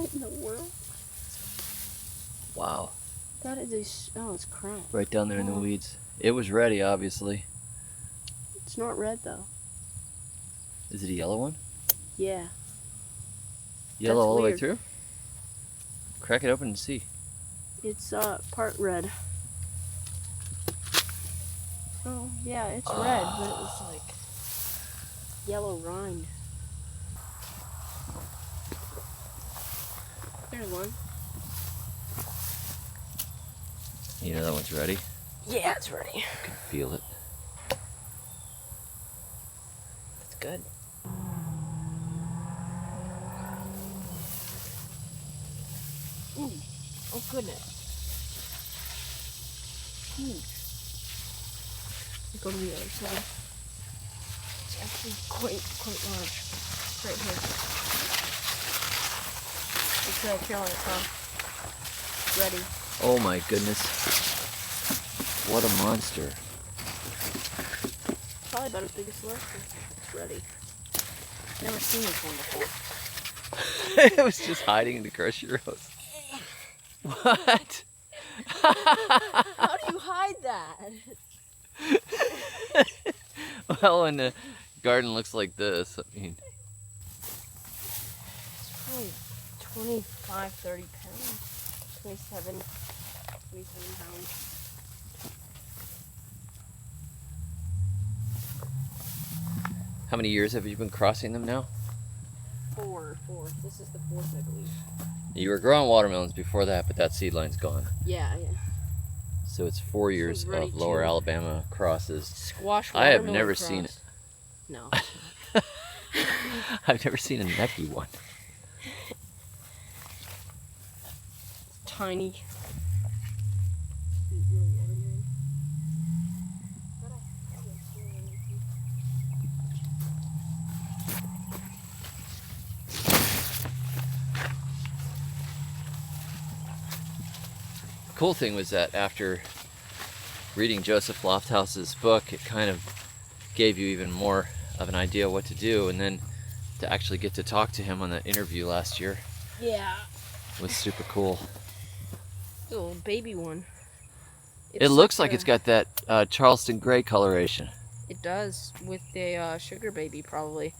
What in the world? Wow. That is a... Oh, it's cracked. Right down there in the weeds. It was ready, obviously. It's not red, though. Is it a yellow one? Yeah. Yellow That's all the way weird. through? Crack it open and see. It's part red. Oh, yeah, it's red, but it was like yellow rind. There's one. You know that one's ready? Yeah, it's ready. You can feel it. That's good. Ooh. Oh, goodness. Huge. Go to the other side. It's actually quite large. Right here. It's killing it, huh? Ready. Oh my goodness. What a monster. Probably about as big as last one. It's ready. Never seen this one before. It was just hiding in the grocery rows. What? How do you hide that? Well, when the garden looks like this, I mean... It's probably 25, 30 pounds. 27 pounds. How many years have you been crossing them now? Four. This is the fourth, I believe. You were growing watermelons before that, but that seed line's gone. Yeah. So it's 4 years of Lower Alabama crosses. Squash I have watermelon never cross. seen it. No. I've never seen a necky one. It's tiny. Cool thing was that after reading Joseph Lofthouse's book, it kind of gave you even more of an idea what to do, and then to actually get to talk to him on the interview last year was super cool. It's a little baby one. It looks like it's got that Charleston gray coloration. It does, with the sugar baby probably,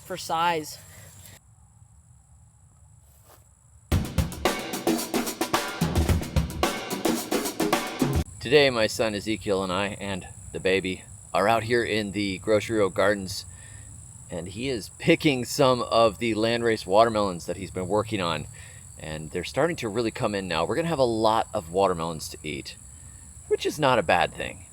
for size. Today my son Ezekiel and I and the baby are out here in the Grocery Road Gardens, and he is picking some of the landrace watermelons that he's been working on, and they're starting to really come in now. We're gonna have a lot of watermelons to eat, which is not a bad thing.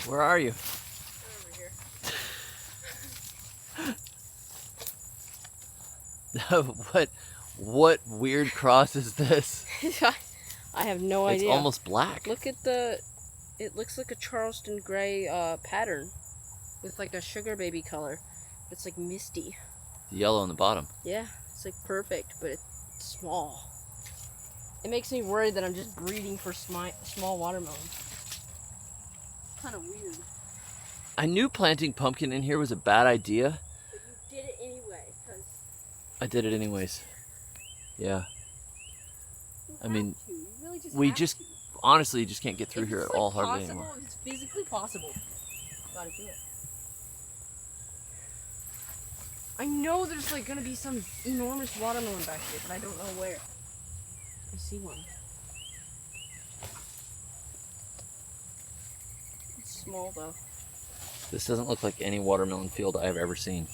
Where are you? Over here. What weird cross is this? I have no idea. It's almost black. Look at it looks like a Charleston gray pattern with like a sugar baby color. It's like misty. The yellow on the bottom. Yeah, it's like perfect, but it's small. It makes me worried that I'm just breeding for small watermelons. Kind of weird. I knew planting pumpkin in here was a bad idea. But you did it anyway, because... I did it anyways. Yeah. I mean, we honestly just can't get through here at all hardly anymore. If it's physically possible, gotta do it. I know there's like gonna be some enormous watermelon back here, but I don't know where. I see one. It's small though. This doesn't look like any watermelon field I've ever seen.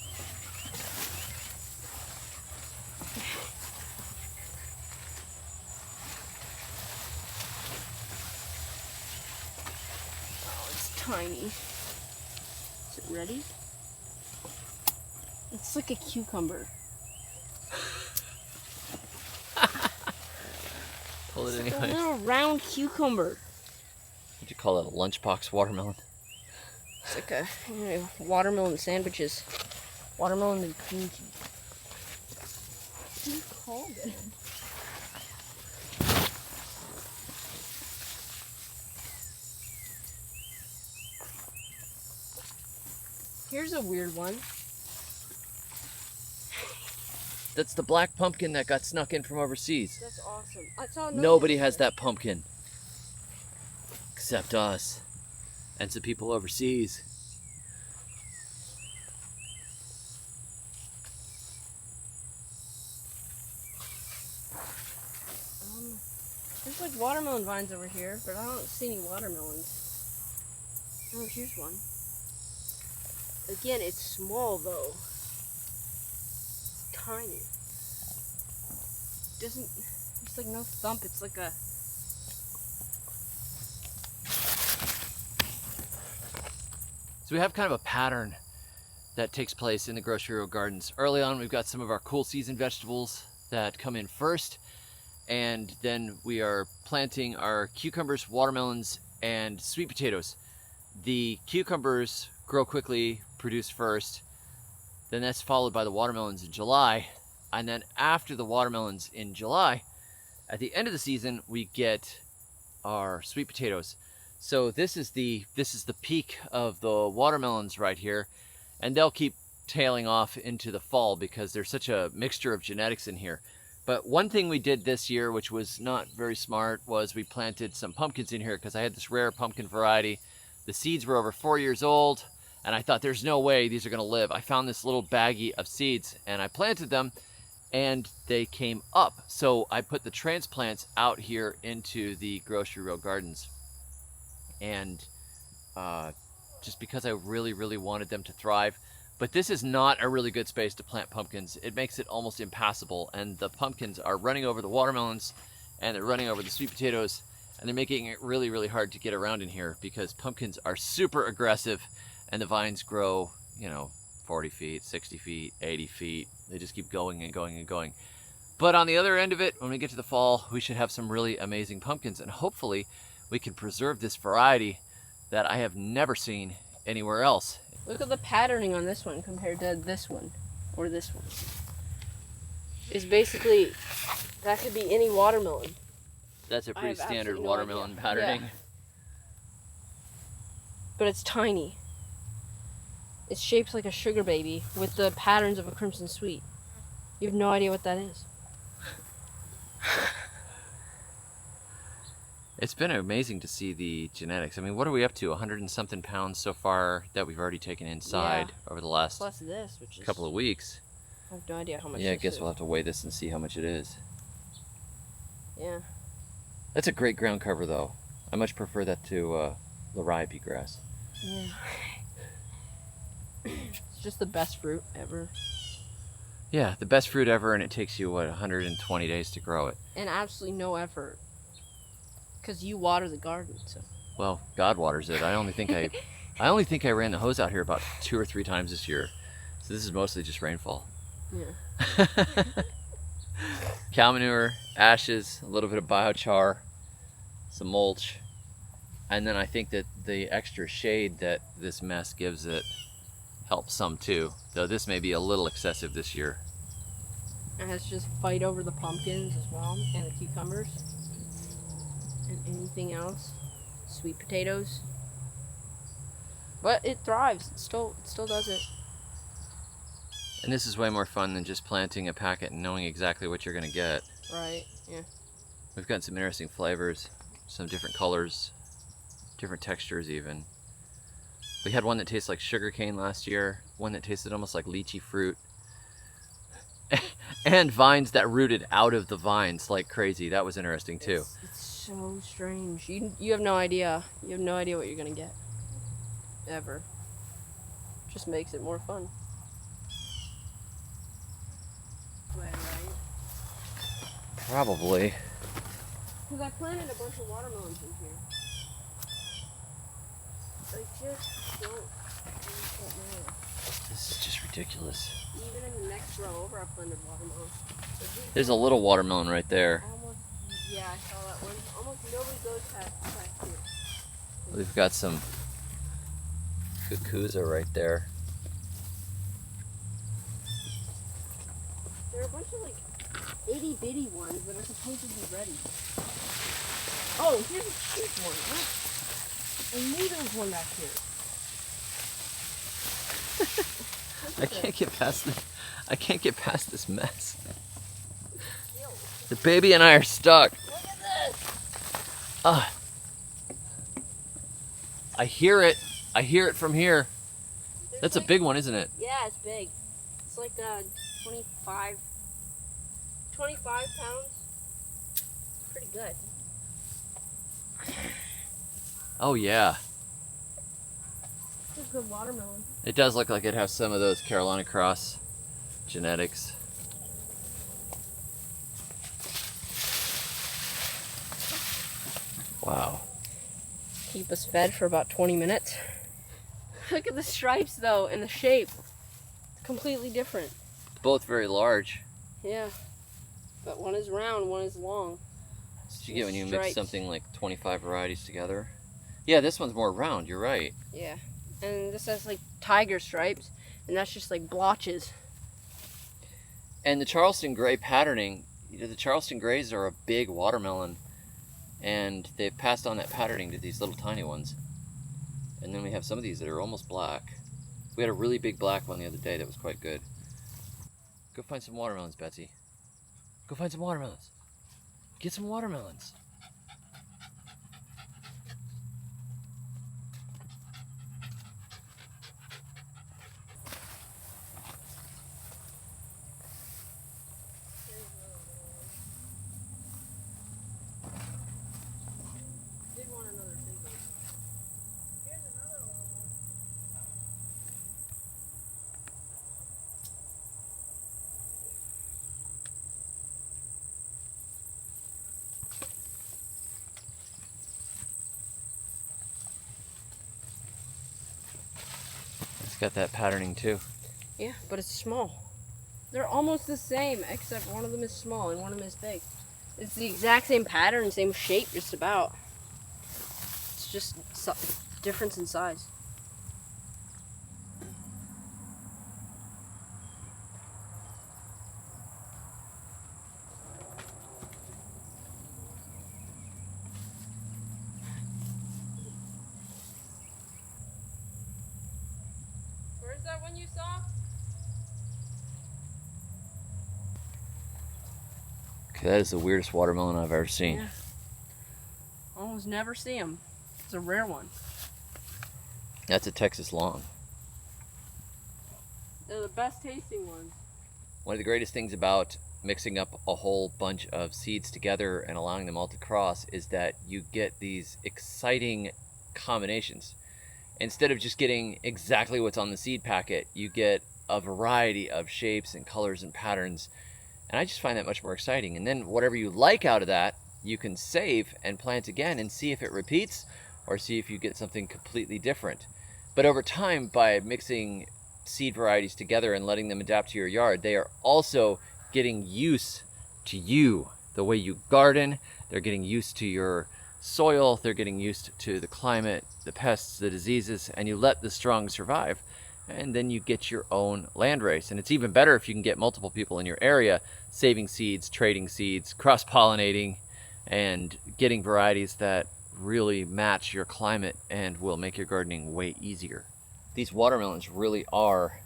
Oh, it's tiny. Is it ready? It's like a cucumber. Pull it It's anyway. a little round cucumber. Would you call it a lunchbox watermelon? It's like a watermelon sandwiches. Watermelon and cream cheese. Who called it? Here's a weird one. That's the black pumpkin that got snuck in from overseas. That's awesome. I saw another Nobody one. has that pumpkin. Except us. And some people overseas. There's like watermelon vines over here, but I don't see any watermelons. Oh, here's one. Again, it's small though. Tiny. Doesn't, it's like no thump, it's like a... So we have kind of a pattern that takes place in the grocery row gardens. Early on, we've got some of our cool season vegetables that come in first, and then we are planting our cucumbers, watermelons, and sweet potatoes. The cucumbers grow quickly, produce first, then that's followed by the watermelons in July, and then after the watermelons in July, at the end of the season, we get our sweet potatoes. So this is the peak of the watermelons right here, and they'll keep tailing off into the fall because there's such a mixture of genetics in here. But one thing we did this year, which was not very smart, was we planted some pumpkins in here because I had this rare pumpkin variety. The seeds were over 4 years old, and I thought there's no way these are gonna live. I found this little baggie of seeds and I planted them and they came up. So I put the transplants out here into the grocery row gardens. And just because I really, really wanted them to thrive. But this is not a really good space to plant pumpkins. It makes it almost impassable, and the pumpkins are running over the watermelons, and they're running over the sweet potatoes, and they're making it really, really hard to get around in here because pumpkins are super aggressive, and the vines grow, you know, 40 feet, 60 feet, 80 feet. They just keep going and going and going. But on the other end of it, when we get to the fall, we should have some really amazing pumpkins, and hopefully we can preserve this variety that I have never seen anywhere else. Look at the patterning on this one compared to this one, or this one. It's basically, that could be any watermelon. That's a pretty standard no watermelon idea. patterning. Yeah. But it's tiny. It's shaped like a sugar baby with the patterns of a crimson sweet. You have no idea what that is. It's been amazing to see the genetics. I mean, what are we up to? 100 and something pounds so far that we've already taken inside over the last Plus this, which is couple of weeks. I have no idea how much. Yeah, I this guess is. we'll have to weigh this and see how much it is. Yeah. That's a great ground cover, though. I much prefer that to variety grass. Yeah. It's just the best fruit ever. Yeah, the best fruit ever, and it takes you, what, 120 days to grow it. And absolutely no effort. Because you water the garden, so. Well, God waters it. I only think I ran the hose out here about 2 or 3 times this year. So this is mostly just rainfall. Yeah. Cow manure, ashes, a little bit of biochar, some mulch, and then I think that the extra shade that this mess gives it helps some too. Though this may be a little excessive this year. And let's just fight over the pumpkins as well, and the cucumbers. And anything else. Sweet potatoes. But it thrives. It still does it. And this is way more fun than just planting a packet and knowing exactly what you're going to get. Right, yeah. We've got some interesting flavors, some different colors, different textures even. We had one that tastes like sugarcane last year, one that tasted almost like lychee fruit, and vines that rooted out of the vines like crazy. That was interesting too. It's so strange. You have no idea. You have no idea what you're gonna get. Ever. Just makes it more fun. Right? Probably. Because I planted a bunch of watermelons in here. I just don't know. This is just ridiculous. Even in the next row over, I planted watermelons. There's a little watermelon right there. Almost, yeah, I saw that one. Almost nobody goes past here. We've got some cucuzza right there. There are a bunch of like itty bitty ones that are supposed to be ready. Oh, here's a cheap one. What? I knew there was one back here. I can't get past this mess. The baby and I are stuck. Look at this! I hear it. I hear it from here. That's a big one, isn't it? Yeah, it's big. It's like 25 pounds. Pretty good. Oh yeah. It's a good watermelon. It does look like it has some of those Carolina Cross genetics. Wow. Keep us fed for about 20 minutes. Look at the stripes though, and the shape. Completely different. Both very large. Yeah. But one is round, one is long. That's what you get when you mix Stripes. something like 25 varieties together. Yeah, this one's more round, you're right. Yeah. And this has like tiger stripes, and that's just like blotches. And the Charleston Gray patterning, you know, the Charleston Grays are a big watermelon, and they've passed on that patterning to these little tiny ones. And then we have some of these that are almost black. We had a really big black one the other day that was quite good. Go find some watermelons, Betsy. Go find some watermelons. Get some watermelons. Did want another big one. Here's another long one. It's got that patterning too. Yeah, but it's small. They're almost the same, except one of them is small and one of them is big. It's the exact same pattern, same shape, just about. It's just difference in size. Where's that one you saw? Okay, that is the weirdest watermelon I've ever seen. Yeah. Almost never see them. It's a rare one. That's a Texas long. They're the best tasting ones. One of the greatest things about mixing up a whole bunch of seeds together and allowing them all to cross is that you get these exciting combinations. Instead of just getting exactly what's on the seed packet, you get a variety of shapes and colors and patterns. And I just find that much more exciting. And then whatever you like out of that, you can save and plant again and see if it repeats or see if you get something completely different. But over time, by mixing seed varieties together and letting them adapt to your yard, they are also getting used to you, the way you garden. They're getting used to your soil. They're getting used to the climate, the pests, the diseases, and you let the strong survive. And then you get your own landrace. And it's even better if you can get multiple people in your area saving seeds, trading seeds, cross-pollinating, and getting varieties that really match your climate and will make your gardening way easier. These watermelons really are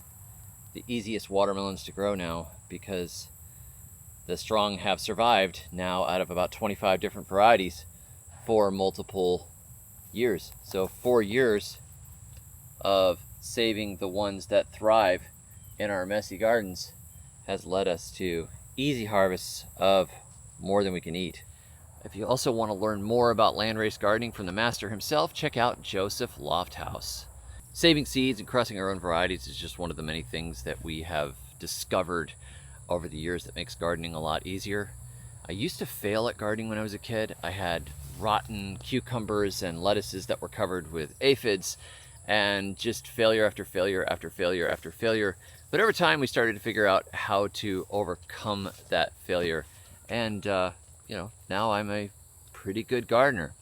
the easiest watermelons to grow now because the strong have survived now out of about 25 different varieties for multiple years. So 4 years of saving the ones that thrive in our messy gardens has led us to easy harvests of more than we can eat. If you also want to learn more about landrace gardening from the master himself, check out Joseph Lofthouse. Saving seeds and crossing our own varieties is just one of the many things that we have discovered over the years that makes gardening a lot easier. I used to fail at gardening when I was a kid. I had rotten cucumbers and lettuces that were covered with aphids, and just failure after failure after failure after failure. But over time we started to figure out how to overcome that failure. And now I'm a pretty good gardener.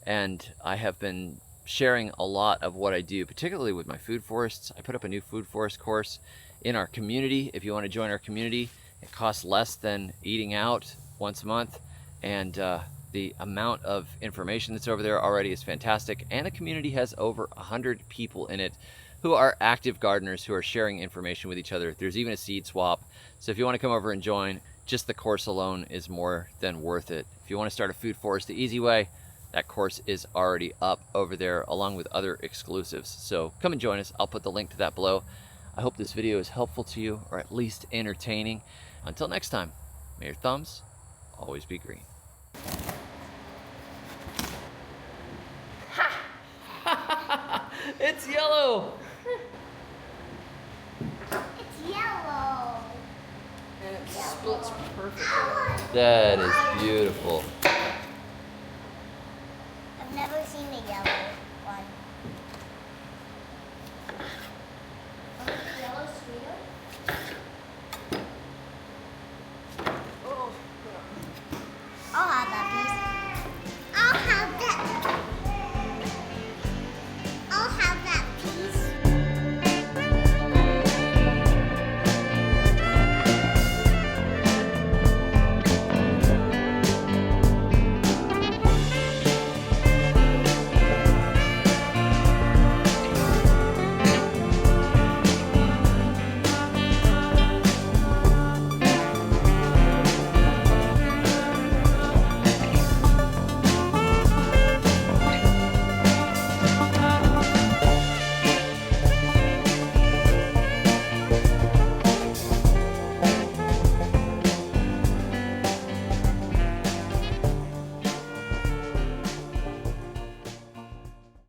And I have been sharing a lot of what I do, particularly with my food forests. I put up a new food forest course in our community. If you want to join our community, It costs less than eating out once a month, and the amount of information that's over there already is fantastic, and the community has over 100 people in it who are active gardeners who are sharing information with each other. There's even a seed swap. So if you want to come over and join, just the course alone is more than worth it. If you want to start a food forest the easy way, that course is already up over there along with other exclusives. So come and join us. I'll put the link to that below. I hope this video is helpful to you, or at least entertaining. Until next time, may your thumbs always be green. It's yellow! It's yellow. And it splits perfectly. That is beautiful.